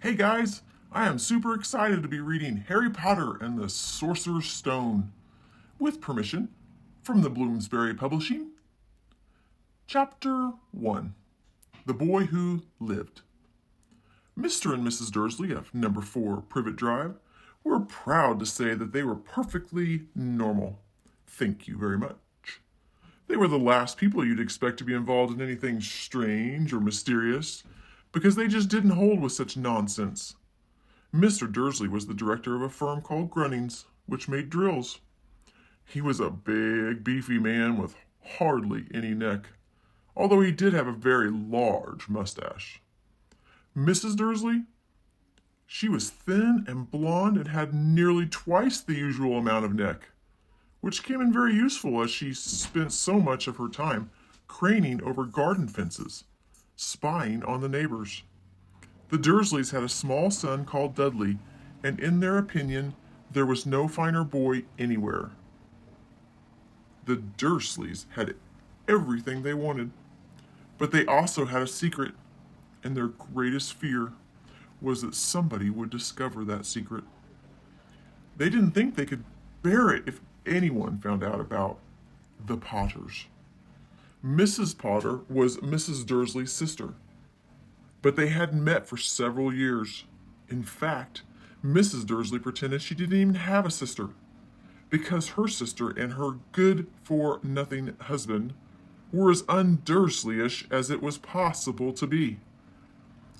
Hey guys, I am super excited to be reading Harry Potter and the Sorcerer's Stone, with permission from the Bloomsbury Publishing. Chapter 1: The Boy Who Lived. Mr. and Mrs. Dursley of number 4 Privet Drive were proud to say that they were perfectly normal. Thank you very much. They were the last people you'd expect to be involved in anything strange or mysterious, because they just didn't hold with such nonsense. Mr. Dursley was the director of a firm called Grunnings, which made drills. He was a big, beefy man with hardly any neck, although he did have a very large mustache. Mrs. Dursley, she was thin and blonde and had nearly twice the usual amount of neck, which came in very useful as she spent so much of her time craning over garden fences, spying on the neighbors. The Dursleys had a small son called Dudley, and in their opinion, there was no finer boy anywhere. The Dursleys had everything they wanted, but they also had a secret, and their greatest fear was that somebody would discover that secret. They didn't think they could bear it if anyone found out about the Potters. Mrs. Potter was Mrs. Dursley's sister, but they hadn't met for several years. In fact, Mrs. Dursley pretended she didn't even have a sister, because her sister and her good-for-nothing husband were as un-Dursleyish as it was possible to be.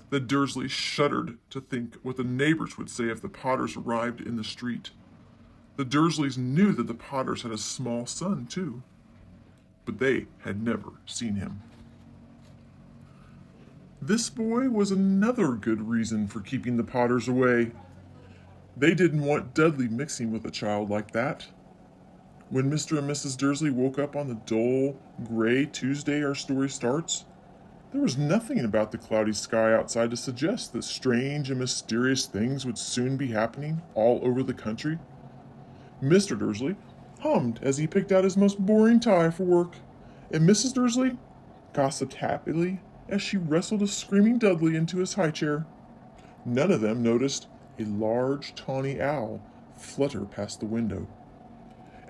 The Dursleys shuddered to think what the neighbors would say if the Potters arrived in the street. The Dursleys knew that the Potters had a small son, too, but they had never seen him. This boy was another good reason for keeping the Potters away. They didn't want Dudley mixing with a child like that. When Mr. and Mrs. Dursley woke up on the dull, gray Tuesday our story starts, there was nothing about the cloudy sky outside to suggest that strange and mysterious things would soon be happening all over the country. Mr. Dursley hummed as he picked out his most boring tie for work, and Mrs. Dursley gossiped happily as she wrestled a screaming Dudley into his high chair. None of them noticed a large tawny owl flutter past the window.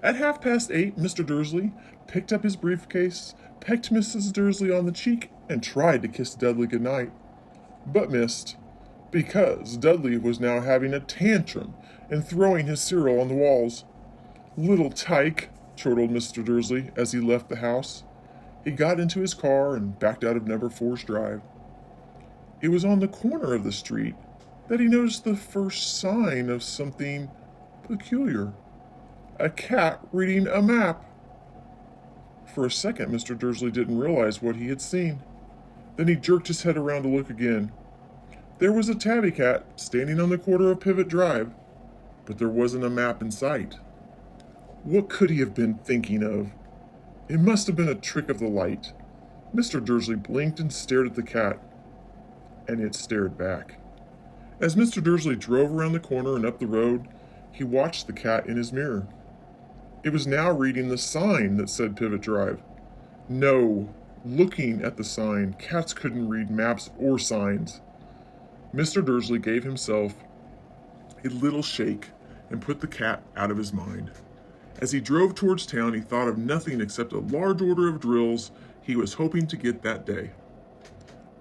At 8:30, Mr. Dursley picked up his briefcase, pecked Mrs. Dursley on the cheek, and tried to kiss Dudley goodnight, but missed, because Dudley was now having a tantrum and throwing his cereal on the walls. "Little tyke," chortled Mr. Dursley as he left the house. He got into his car and backed out of number 4's drive. It was on the corner of the street that he noticed the first sign of something peculiar. A cat reading a map. For a second, Mr. Dursley didn't realize what he had seen. Then he jerked his head around to look again. There was a tabby cat standing on the corner of Privet Drive, but there wasn't a map in sight. What could he have been thinking of? It must have been a trick of the light. Mr. Dursley blinked and stared at the cat, and it stared back. As Mr. Dursley drove around the corner and up the road, he watched the cat in his mirror. It was now reading the sign that said Privet Drive. No, looking at the sign, cats couldn't read maps or signs. Mr. Dursley gave himself a little shake and put the cat out of his mind. As he drove towards town, he thought of nothing except a large order of drills he was hoping to get that day.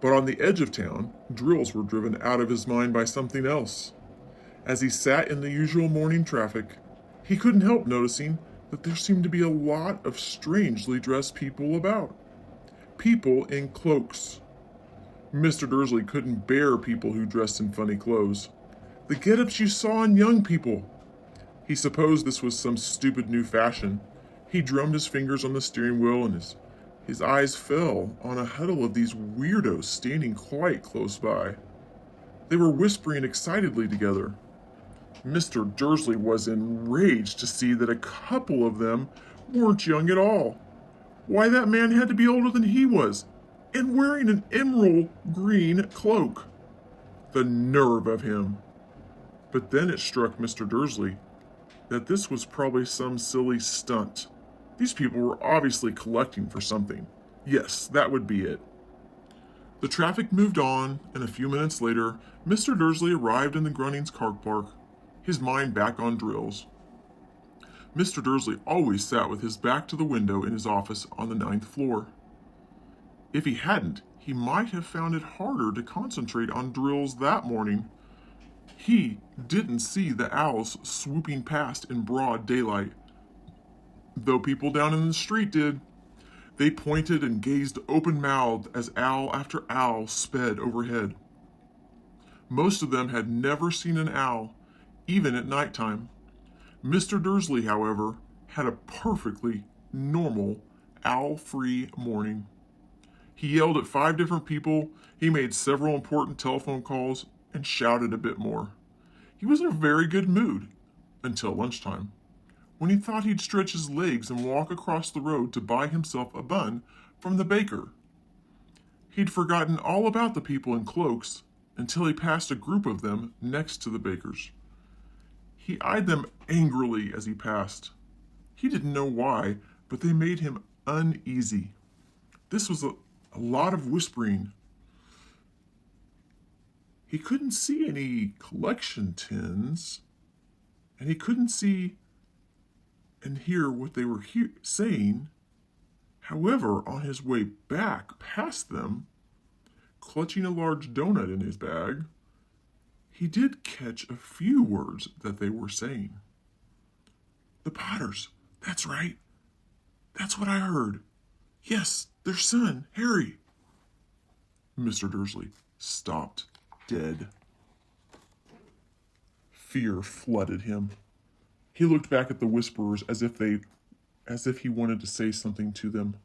But on the edge of town, drills were driven out of his mind by something else. As he sat in the usual morning traffic, he couldn't help noticing that there seemed to be a lot of strangely dressed people about. People in cloaks. Mr. Dursley couldn't bear people who dressed in funny clothes. The get-ups you saw in young people. He supposed this was some stupid new fashion. He drummed his fingers on the steering wheel and his eyes fell on a huddle of these weirdos standing quite close by. They were whispering excitedly together. Mr. Dursley was enraged to see that a couple of them weren't young at all. Why, that man had to be older than he was, and wearing an emerald green cloak. The nerve of him! But then it struck Mr. Dursley that this was probably some silly stunt. These people were obviously collecting for something. Yes, that would be it. The traffic moved on, and a few minutes later, Mr. Dursley arrived in the Grunnings car park, his mind back on drills. Mr. Dursley always sat with his back to the window in his office on the 9th floor. If he hadn't, he might have found it harder to concentrate on drills that morning. He didn't see the owls swooping past in broad daylight, though people down in the street did. They pointed and gazed open-mouthed as owl after owl sped overhead. Most of them had never seen an owl, even at nighttime. Mr. Dursley, however, had a perfectly normal, owl-free morning. He yelled at 5 different people, he made several important telephone calls, and shouted a bit more. He was in a very good mood, until lunchtime, when he thought he'd stretch his legs and walk across the road to buy himself a bun from the baker. He'd forgotten all about the people in cloaks until he passed a group of them next to the baker's. He eyed them angrily as he passed. He didn't know why, but they made him uneasy. This was a lot of whispering. He couldn't see any collection tins, and he couldn't see and hear what they were saying. However, on his way back past them, clutching a large donut in his bag, he did catch a few words that they were saying. The Potters, that's right. That's what I heard. Yes, their son, Harry. Mr. Dursley stopped dead. Fear flooded him. He looked back at the whisperers as if he wanted to say something to them,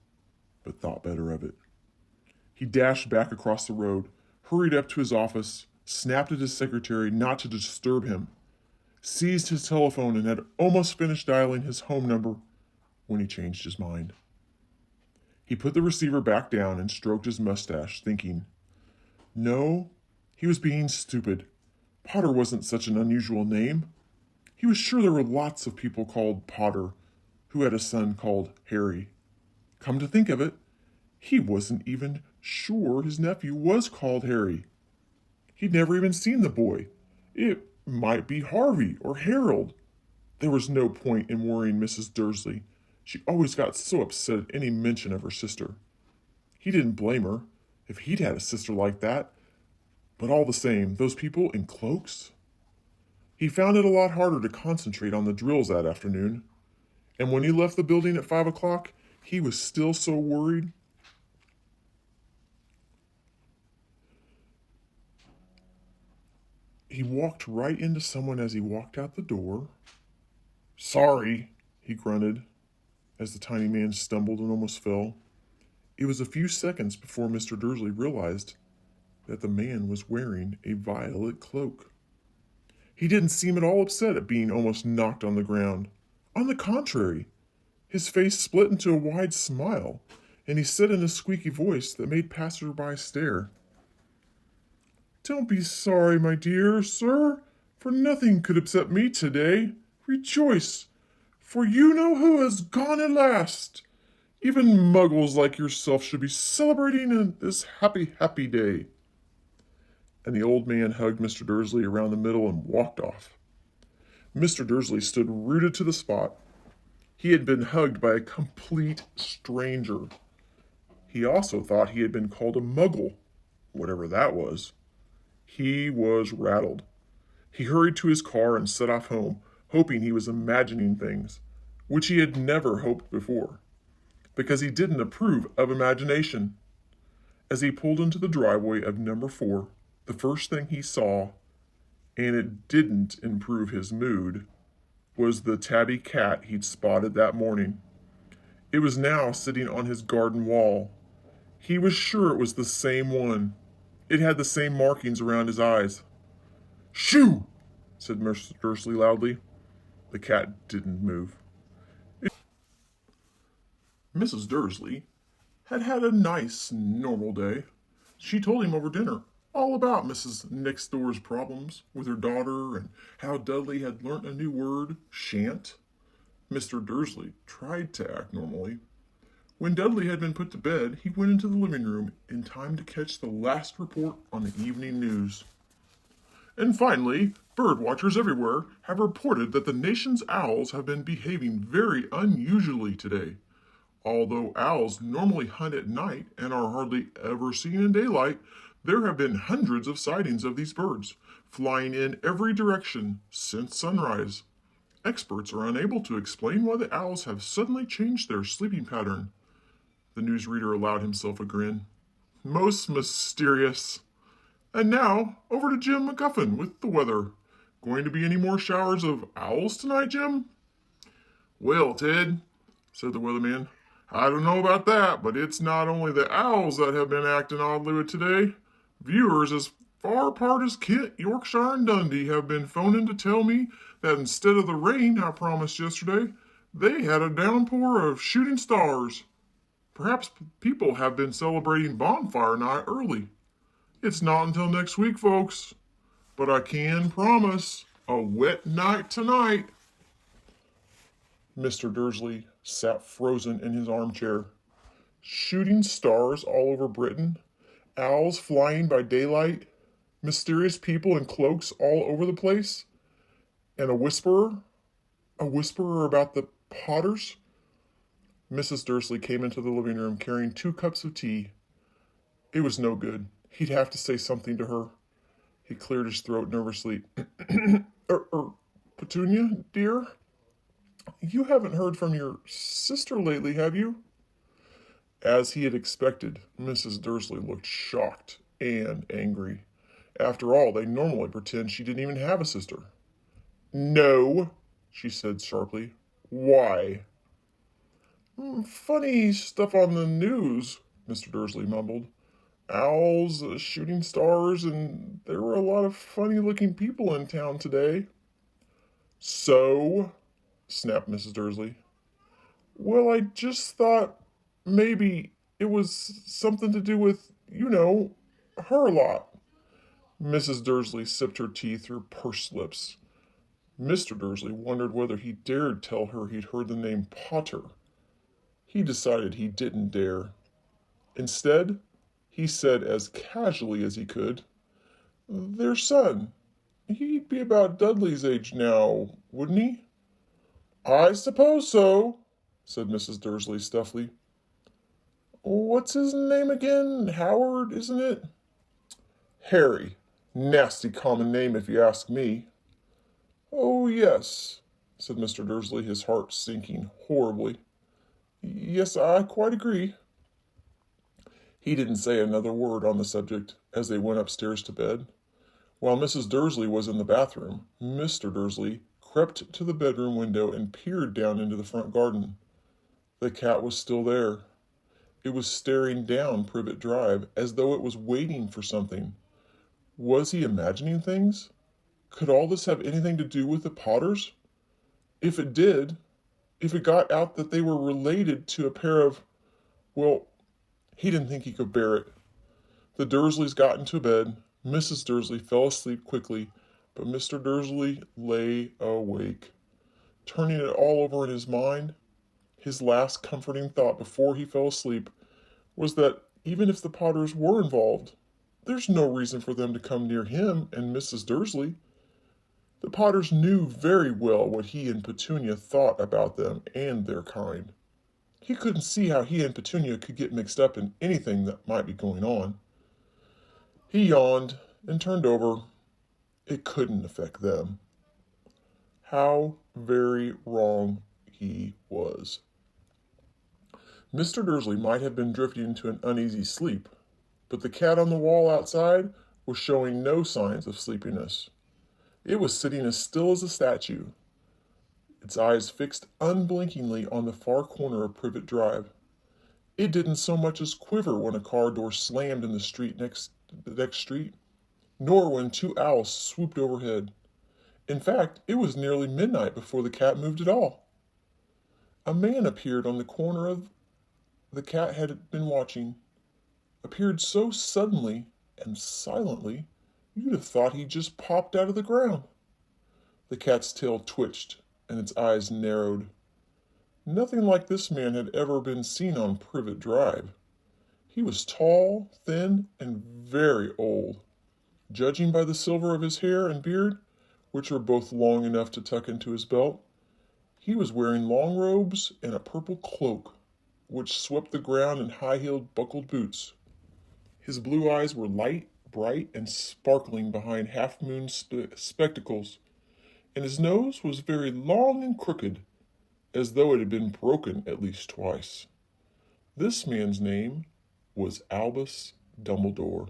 but thought better of it. He dashed back across the road, hurried up to his office, snapped at his secretary not to disturb him, seized his telephone, and had almost finished dialing his home number when he changed his mind. He put the receiver back down and stroked his mustache, thinking, no, he was being stupid. Potter wasn't such an unusual name. He was sure there were lots of people called Potter who had a son called Harry. Come to think of it, he wasn't even sure his nephew was called Harry. He'd never even seen the boy. It might be Harvey or Harold. There was no point in worrying Mrs. Dursley. She always got so upset at any mention of her sister. He didn't blame her if he'd had a sister like that. But all the same, those people in cloaks? He found it a lot harder to concentrate on the drills that afternoon. And when he left the building at 5 o'clock, he was still so worried. He walked right into someone as he walked out the door. Sorry, he grunted as the tiny man stumbled and almost fell. It was a few seconds before Mr. Dursley realized that the man was wearing a violet cloak. He didn't seem at all upset at being almost knocked on the ground. On the contrary, his face split into a wide smile, and he said in a squeaky voice that made passersby stare, Don't be sorry, my dear sir, for nothing could upset me today. Rejoice, for you know who has gone at last. Even muggles like yourself should be celebrating this happy, happy day. And the old man hugged Mr. Dursley around the middle and walked off. Mr. Dursley stood rooted to the spot. He had been hugged by a complete stranger. He also thought he had been called a muggle, whatever that was. He was rattled. He hurried to his car and set off home, hoping he was imagining things, which he had never hoped before, because he didn't approve of imagination. As he pulled into the driveway of number 4, the first thing he saw, and it didn't improve his mood, was the tabby cat he'd spotted that morning. It was now sitting on his garden wall. He was sure it was the same one. It had the same markings around his eyes. Shoo! Said Mr. Dursley loudly. The cat didn't move. Mrs. Dursley had had a nice, normal day. She told him over dinner all about Mrs. Next Door's problems with her daughter and how Dudley had learnt a new word, shan't. Mr. Dursley tried to act normally. When Dudley had been put to bed, he went into the living room in time to catch the last report on the evening news. And finally, bird watchers everywhere have reported that the nation's owls have been behaving very unusually today. Although owls normally hunt at night and are hardly ever seen in daylight, there have been hundreds of sightings of these birds, flying in every direction since sunrise. Experts are unable to explain why the owls have suddenly changed their sleeping pattern. The newsreader allowed himself a grin. Most mysterious. And now, over to Jim McGuffin with the weather. Going to be any more showers of owls tonight, Jim? Well, Ted, said the weatherman, I don't know about that, but it's not only the owls that have been acting oddly with today. Viewers as far apart as Kent, Yorkshire, and Dundee have been phoning to tell me that instead of the rain I promised yesterday, they had a downpour of shooting stars. Perhaps people have been celebrating bonfire night early. It's not until next week, folks, but I can promise a wet night tonight. Mr. Dursley sat frozen in his armchair. Shooting stars all over Britain, owls flying by daylight, mysterious people in cloaks all over the place, and a whisperer about the Potters. Mrs. Dursley came into the living room carrying 2 cups of tea. It was no good. He'd have to say something to her. He cleared his throat nervously. Petunia, dear? You haven't heard from your sister lately, have you? As he had expected, Mrs. Dursley looked shocked and angry. After all, they normally pretend she didn't even have a sister. No, she said sharply. Why? Funny stuff on the news, Mr. Dursley mumbled. Owls, shooting stars, and there were a lot of funny-looking people in town today. So? Snapped Mrs. Dursley. Well, I just thought maybe it was something to do with, her lot. Mrs. Dursley sipped her tea through pursed lips. Mr. Dursley wondered whether he dared tell her he'd heard the name Potter. He decided he didn't dare. Instead, he said as casually as he could, Their son. He'd be about Dudley's age now, wouldn't he? I suppose so, said Mrs. Dursley stuffily. What's his name again? Howard, isn't it? Harry. Nasty common name if you ask me. Oh, yes, said Mr. Dursley, his heart sinking horribly. Yes, I quite agree. He didn't say another word on the subject as they went upstairs to bed. While Mrs. Dursley was in the bathroom, Mr. Dursley crept to the bedroom window and peered down into the front garden. The cat was still there. It was staring down Privet Drive as though it was waiting for something. Was he imagining things? Could all this have anything to do with the Potters? If it did, if it got out that they were related to a pair of, well, he didn't think he could bear it. The Dursleys got into bed. Mrs. Dursley fell asleep quickly, but Mr. Dursley lay awake, turning it all over in his mind. His last comforting thought before he fell asleep was that even if the Potters were involved, there's no reason for them to come near him and Mrs. Dursley. The Potters knew very well what he and Petunia thought about them and their kind. He couldn't see how he and Petunia could get mixed up in anything that might be going on. He yawned and turned over. It couldn't affect them. How very wrong he was. Mr. Dursley might have been drifting into an uneasy sleep, but the cat on the wall outside was showing no signs of sleepiness. It was sitting as still as a statue, its eyes fixed unblinkingly on the far corner of Privet Drive. It didn't so much as quiver when a car door slammed in the next street, nor when 2 owls swooped overhead. In fact, it was nearly midnight before the cat moved at all. A man appeared on the corner of the cat had been watching, appeared so suddenly and silently, you'd have thought he'd just popped out of the ground. The cat's tail twitched and its eyes narrowed. Nothing like this man had ever been seen on Privet Drive. He was tall, thin, and very old. Judging by the silver of his hair and beard, which were both long enough to tuck into his belt, he was wearing long robes and a purple cloak, which swept the ground in high-heeled buckled boots. His blue eyes were light, bright, and sparkling behind half-moon spectacles, and his nose was very long and crooked, as though it had been broken at least twice. This man's name was Albus Dumbledore.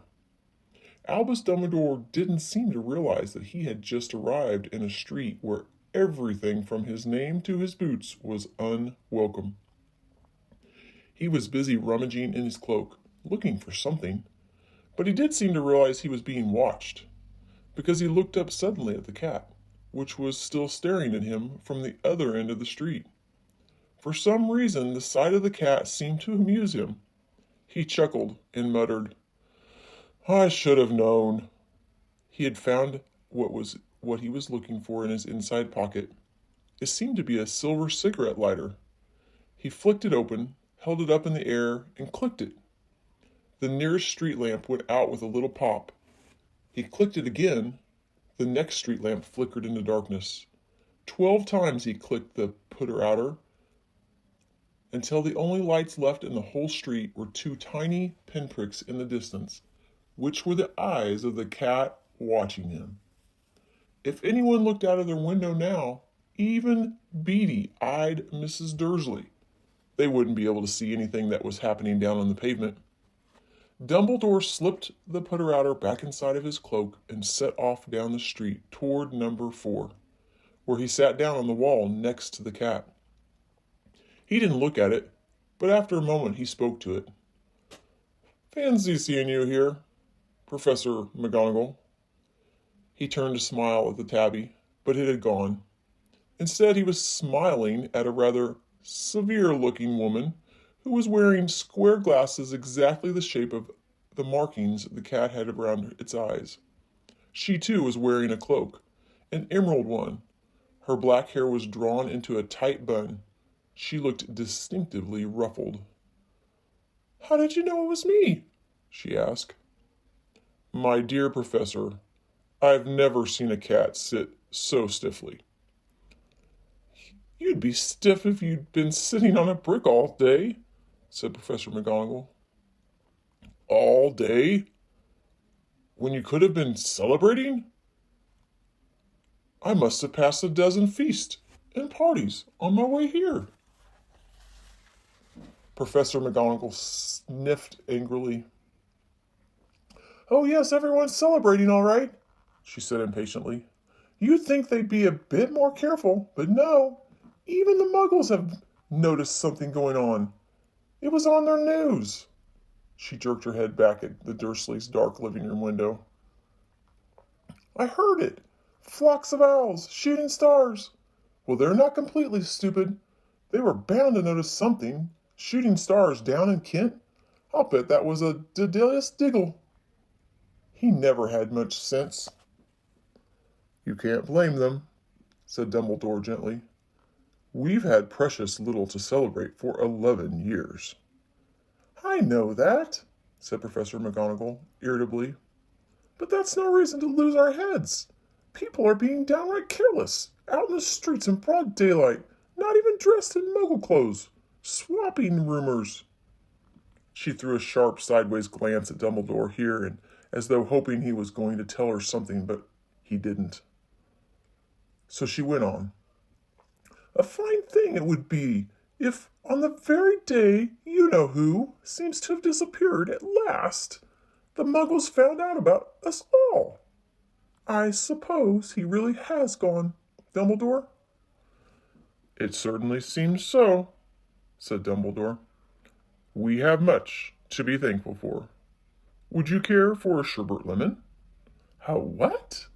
Albus Dumbledore didn't seem to realize that he had just arrived in a street where everything from his name to his boots was unwelcome. He was busy rummaging in his cloak, looking for something, but he did seem to realize he was being watched, because he looked up suddenly at the cat, which was still staring at him from the other end of the street. For some reason, the sight of the cat seemed to amuse him. He chuckled and muttered, "I should have known." He had found what he was looking for in his inside pocket. It seemed to be a silver cigarette lighter. He flicked it open, held it up in the air, and clicked it. The nearest street lamp went out with a little pop. He clicked it again. The next street lamp flickered into darkness. 12 times he clicked the putter-outer, until the only lights left in the whole street were 2 tiny pinpricks in the distance, which were the eyes of the cat watching him. If anyone looked out of their window now, even beady-eyed Mrs. Dursley, they wouldn't be able to see anything that was happening down on the pavement. Dumbledore slipped the putter-outer back inside of his cloak and set off down the street toward number 4, where he sat down on the wall next to the cat. He didn't look at it, but after a moment he spoke to it. "Fancy seeing you here, Professor McGonagall." He turned to smile at the tabby, but it had gone. Instead, he was smiling at a rather severe-looking woman who was wearing square glasses exactly the shape of the markings the cat had around its eyes. She, too, was wearing a cloak, an emerald one. Her black hair was drawn into a tight bun. She looked distinctively ruffled. "How did you know it was me?" she asked. "My dear Professor, I've never seen a cat sit so stiffly." "You'd be stiff if you'd been sitting on a brick all day," said Professor McGonagall. "All day? When you could have been celebrating? I must have passed a dozen feasts and parties on my way here." Professor McGonagall sniffed angrily. "Oh yes, everyone's celebrating all right," she said impatiently. "You'd think they'd be a bit more careful, but no. Even the Muggles have noticed something going on. It was on their news." She jerked her head back at the Dursleys' dark living room window. "I heard it. Flocks of owls, shooting stars. Well, they're not completely stupid. They were bound to notice something. Shooting stars down in Kent? I'll bet that was a Dedalus Diggle. He never had much sense." "You can't blame them," said Dumbledore gently. "We've had precious little to celebrate for 11 years. "I know that," said Professor McGonagall irritably. "But that's no reason to lose our heads. People are being downright careless, out in the streets in broad daylight, not even dressed in Muggle clothes. Swapping rumors." She threw a sharp sideways glance at Dumbledore here, and as though hoping he was going to tell her something, but he didn't. So she went on. "A fine thing it would be if, on the very day you-know-who seems to have disappeared at last, the Muggles found out about us all. I suppose he really has gone, Dumbledore?" "It certainly seems so," said Dumbledore. "We have much to be thankful for. Would you care for a sherbet lemon?" "A what?"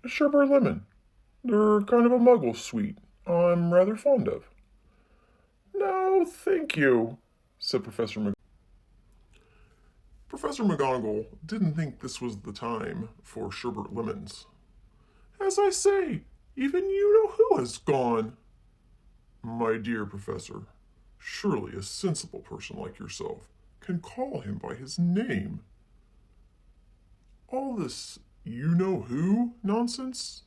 "A sherbet lemon. They're kind of a Muggle sweet I'm rather fond of." "No, thank you," said Professor McGonagall. Professor McGonagall didn't think this was the time for sherbet lemons. "As I say, even you-know-who has gone." My dear Professor, surely a sensible person like yourself can call him by his name. All this you know who nonsense?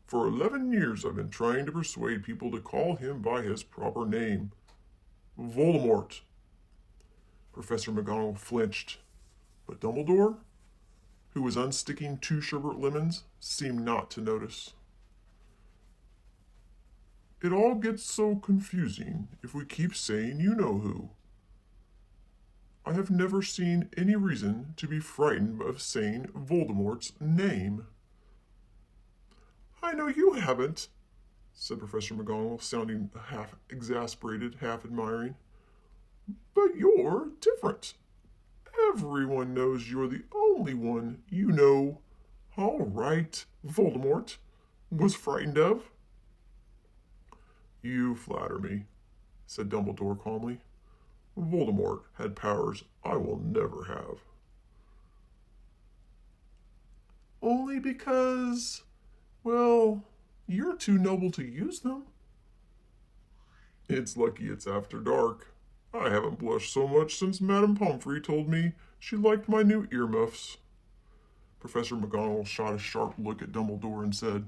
For 11 years I've been trying to persuade people to call him by his proper name. Voldemort. Professor McGonagall flinched, but Dumbledore, who was unsticking 2 sherbet lemons, seemed not to notice. It all gets so confusing if we keep saying you know who. I have never seen any reason to be frightened of saying Voldemort's name. I know you haven't, said Professor McGonagall, sounding half exasperated, half admiring. But you're different. Everyone knows you're the only one you know. All right, Voldemort was frightened of. You flatter me, said Dumbledore calmly. Voldemort had powers I will never have. Only because, well, you're too noble to use them. It's lucky it's after dark. I haven't blushed so much since Madame Pomfrey told me she liked my new earmuffs. Professor McGonagall shot a sharp look at Dumbledore and said,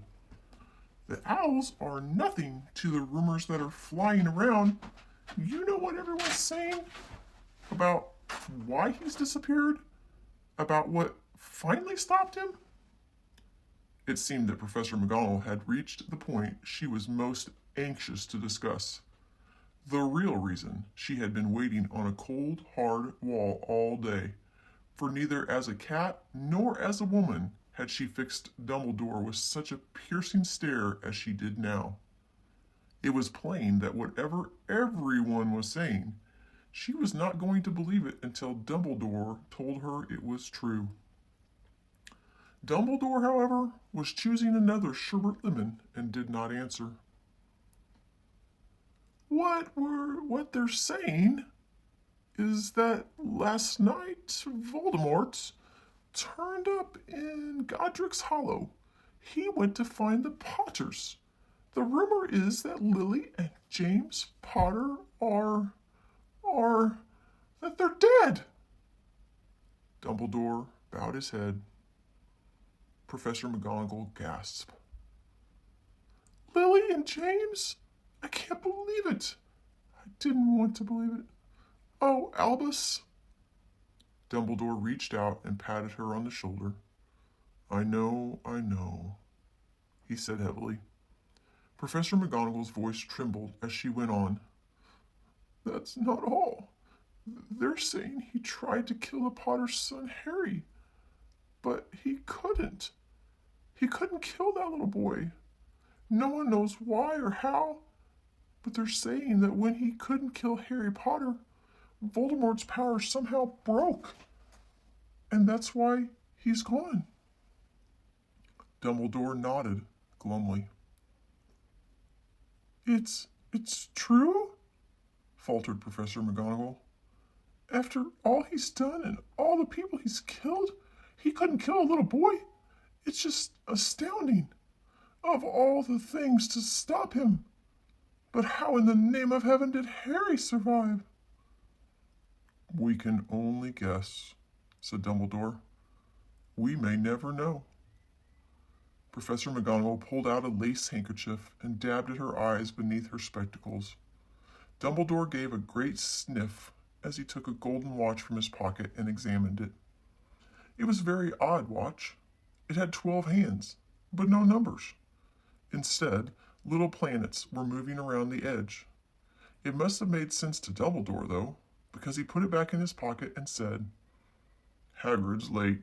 The owls are nothing to the rumors that are flying around. You know what everyone's saying? About why he's disappeared? About what finally stopped him? It seemed that Professor McGonagall had reached the point she was most anxious to discuss. The real reason she had been waiting on a cold, hard wall all day. For neither as a cat nor as a woman had she fixed Dumbledore with such a piercing stare as she did now. It was plain that whatever everyone was saying, she was not going to believe it until Dumbledore told her it was true. Dumbledore, however, was choosing another sherbet lemon and did not answer. What they're saying is that last night Voldemort turned up in Godric's Hollow. He went to find the Potters. The rumor is that Lily and James Potter are that they're dead. Dumbledore bowed his head. Professor McGonagall gasped. Lily and James? I can't believe it. I didn't want to believe it. Oh, Albus. Dumbledore reached out and patted her on the shoulder. I know, he said heavily. Professor McGonagall's voice trembled as she went on. That's not all. They're saying he tried to kill the Potter's son Harry, but he couldn't. He couldn't kill that little boy. No one knows why or how, but they're saying that when he couldn't kill Harry Potter, Voldemort's power somehow broke, and that's why he's gone. Dumbledore nodded glumly. It's true? Faltered Professor McGonagall. After all he's done and all the people he's killed, he couldn't kill a little boy? It's just astounding. Of all the things to stop him. But how in the name of heaven did Harry survive? We can only guess, said Dumbledore. We may never know. Professor McGonagall pulled out a lace handkerchief and dabbed at her eyes beneath her spectacles. Dumbledore gave a great sniff as he took a golden watch from his pocket and examined it. It was a very odd watch. It had 12 hands, but no numbers. Instead, little planets were moving around the edge. It must have made sense to Dumbledore, though, because he put it back in his pocket and said, Hagrid's late.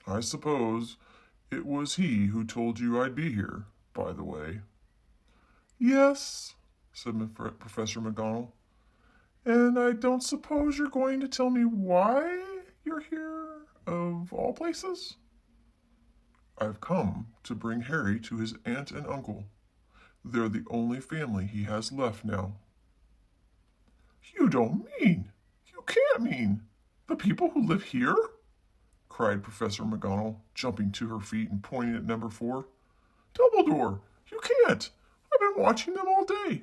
I suppose it was he who told you I'd be here, by the way. Yes, said Professor McGonagall. And I don't suppose you're going to tell me why you're here, of all places? I've come to bring Harry to his aunt and uncle. They're the only family he has left now. You don't mean, you can't mean, the people who live here? Cried Professor McGonagall, jumping to her feet and pointing at number 4. Dumbledore, you can't. I've been watching them all day.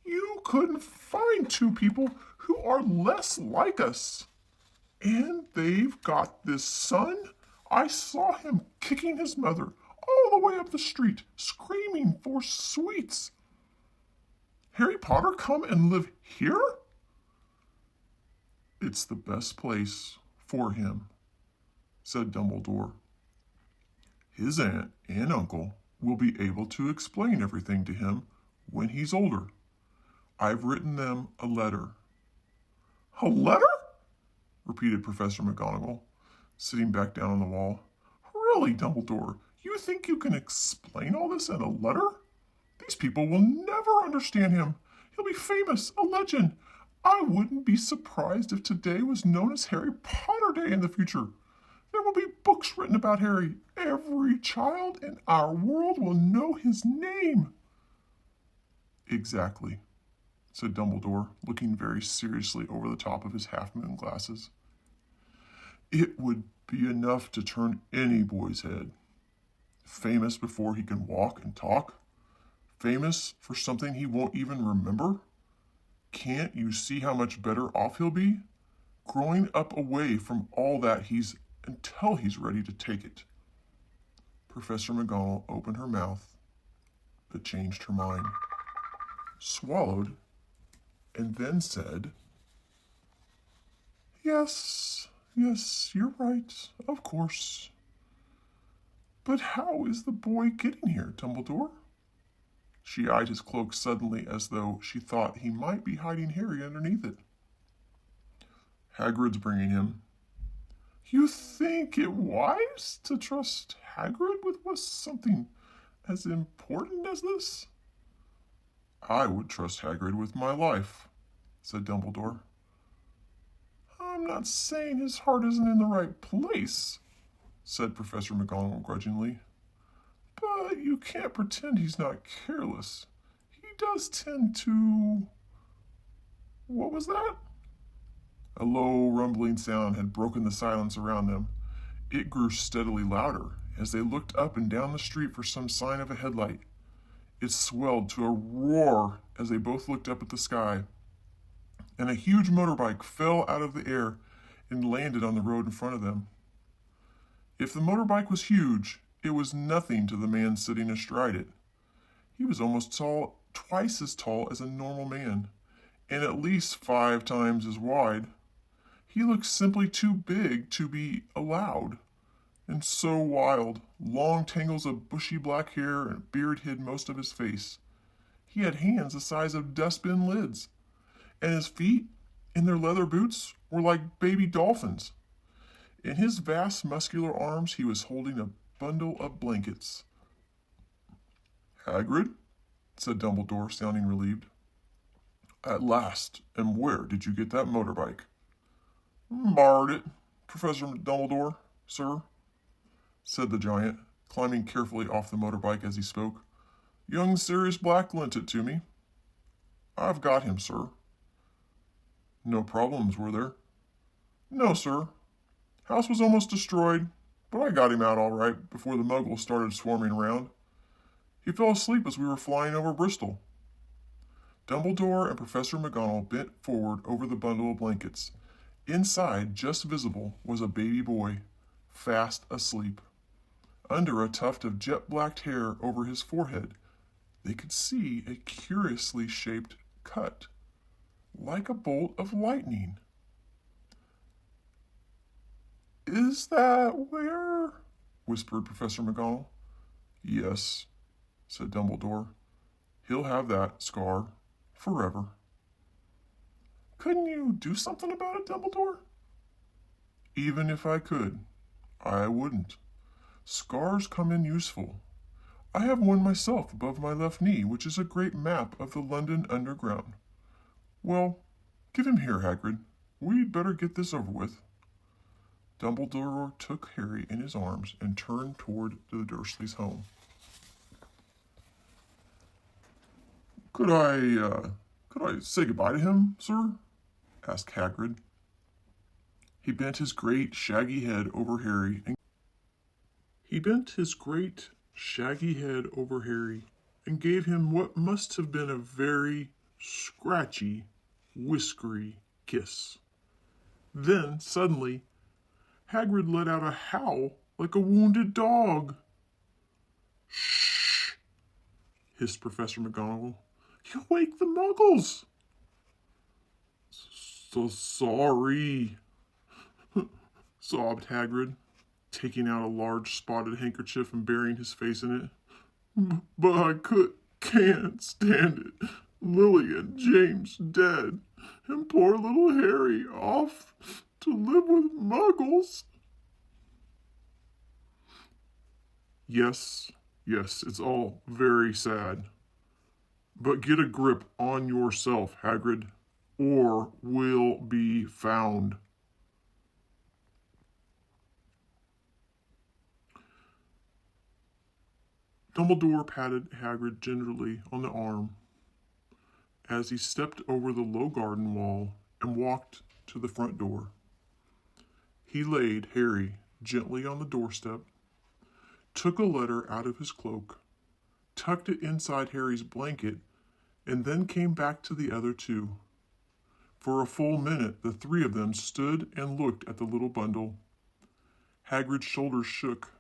You couldn't find two people who are less like us. And they've got this son. I saw him kicking his mother all the way up the street, screaming for sweets. Harry Potter come and live here? It's the best place for him, said Dumbledore. His aunt and uncle will be able to explain everything to him when he's older. I've written them a letter. A letter? Repeated Professor McGonagall, sitting back down on the wall. Really, Dumbledore, you think you can explain all this in a letter? These people will never understand him. He'll be famous, a legend. I wouldn't be surprised if today was known as Harry Potter Day in the future. There will be books written about Harry. Every child in our world will know his name. Exactly, said Dumbledore, looking very seriously over the top of his half-moon glasses. It would be enough to turn any boy's head. Famous before he can walk and talk? Famous for something he won't even remember? Can't you see how much better off he'll be? Growing up away from all that until he's ready to take it. Professor McGonagall opened her mouth, but changed her mind, swallowed, and then said, Yes, you're right, of course. But how is the boy getting here, Dumbledore? She eyed his cloak suddenly as though she thought he might be hiding Harry underneath it. Hagrid's bringing him. You think it wise to trust Hagrid with something as important as this? I would trust Hagrid with my life, said Dumbledore. I'm not saying his heart isn't in the right place, said Professor McGonagall grudgingly. But you can't pretend he's not careless. He does tend to... What was that? A low, rumbling sound had broken the silence around them. It grew steadily louder as they looked up and down the street for some sign of a headlight. It swelled to a roar as they both looked up at the sky, and a huge motorbike fell out of the air and landed on the road in front of them. If the motorbike was huge, it was nothing to the man sitting astride it. He was almost twice as tall as a normal man, and at least 5 times as wide. He looked simply too big to be allowed, and so wild. Long tangles of bushy black hair and beard hid most of his face. He had hands the size of dustbin lids, and his feet, in their leather boots, were like baby dolphins. In his vast muscular arms he was holding a bundle of blankets. Hagrid, said Dumbledore, sounding relieved. At last, and where did you get that motorbike? Borrowed it, Professor Dumbledore, sir, said the giant, climbing carefully off the motorbike as he spoke. Young Sirius Black lent it to me. I've got him, sir. No problems, were there? No, sir. House was almost destroyed, but I got him out all right before the muggles started swarming around. He fell asleep as we were flying over Bristol. Dumbledore and Professor McGonagall bent forward over the bundle of blankets. Inside, just visible, was a baby boy, fast asleep. Under a tuft of jet-blacked hair over his forehead, they could see a curiously shaped cut, like a bolt of lightning. Is that where? Whispered Professor McGonagall. Yes, said Dumbledore. He'll have that scar forever. Couldn't you do something about it, Dumbledore? Even if I could, I wouldn't. Scars come in useful. I have one myself above my left knee, which is a great map of the London Underground. Well, give him here, Hagrid. We'd better get this over with. Dumbledore took Harry in his arms and turned toward the Dursleys' home. Could I say goodbye to him, sir? Asked Hagrid. He bent his great shaggy head over Harry and gave him what must have been a very scratchy, whiskery kiss. Then, suddenly, Hagrid let out a howl like a wounded dog. Shh, hissed Professor McGonagall. You'll wake the Muggles. So sorry, sobbed Hagrid, taking out a large spotted handkerchief and burying his face in it. But I can't stand it. Lily and James dead, and poor little Harry off to live with Muggles. Yes, it's all very sad. But get a grip on yourself, Hagrid, or we'll be found. Dumbledore patted Hagrid gingerly on the arm as he stepped over the low garden wall and walked to the front door. He laid Harry gently on the doorstep, took a letter out of his cloak, tucked it inside Harry's blanket, and then came back to the other two. For a full minute, the three of them stood and looked at the little bundle. Hagrid's shoulders shook.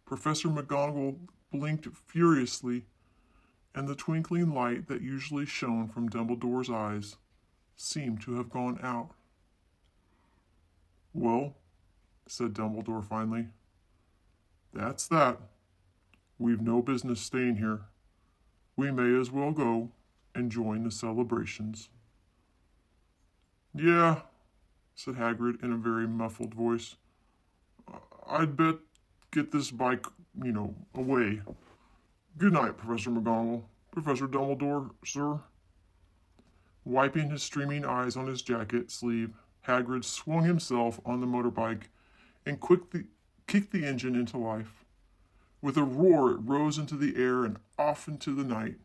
Professor McGonagall blinked furiously, and the twinkling light that usually shone from Dumbledore's eyes seemed to have gone out. Well, said Dumbledore finally, that's that. We've no business staying here. We may as well go and join the celebrations. Yeah, said Hagrid in a very muffled voice. I'd bet get this bike, away. Good night, Professor McGonagall. Professor Dumbledore, sir. Wiping his streaming eyes on his jacket sleeve, Hagrid swung himself on the motorbike and kicked the engine into life. With a roar, it rose into the air and off into the night.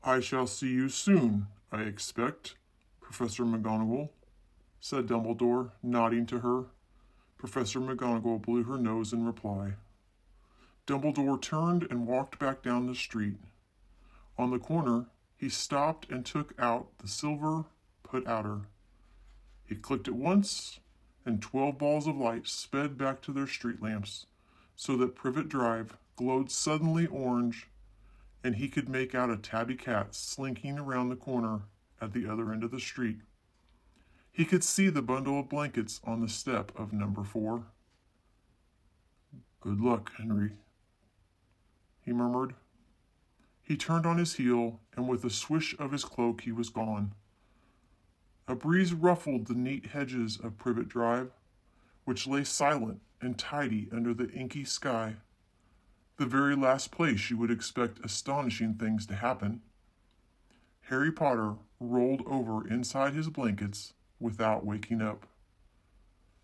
I shall see you soon, I expect, Professor McGonagall, said Dumbledore, nodding to her. Professor McGonagall blew her nose in reply. Dumbledore turned and walked back down the street. On the corner, he stopped and took out the silver put-outer. He clicked it once, and 12 balls of light sped back to their street lamps, so that Privet Drive glowed suddenly orange, and he could make out a tabby cat slinking around the corner at the other end of the street. He could see the bundle of blankets on the step of number 4. Good luck, Henry, he murmured. He turned on his heel, and with a swish of his cloak he was gone. A breeze ruffled the neat hedges of Privet Drive, which lay silent and tidy under the inky sky, the very last place you would expect astonishing things to happen. Harry Potter rolled over inside his blankets without waking up.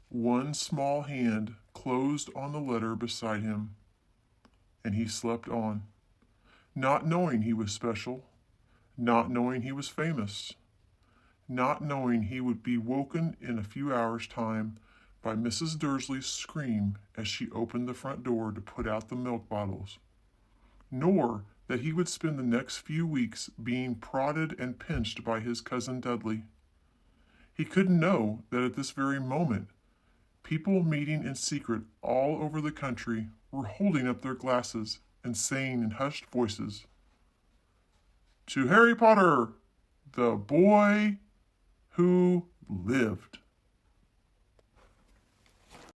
One small hand closed on the letter beside him, and he slept on, not knowing he was special, not knowing he was famous, not knowing he would be woken in a few hours' time by Mrs. Dursley's scream as she opened the front door to put out the milk bottles, nor that he would spend the next few weeks being prodded and pinched by his cousin Dudley. He couldn't know that at this very moment, people meeting in secret all over the country were holding up their glasses and saying in hushed voices, "To Harry Potter, the boy who lived."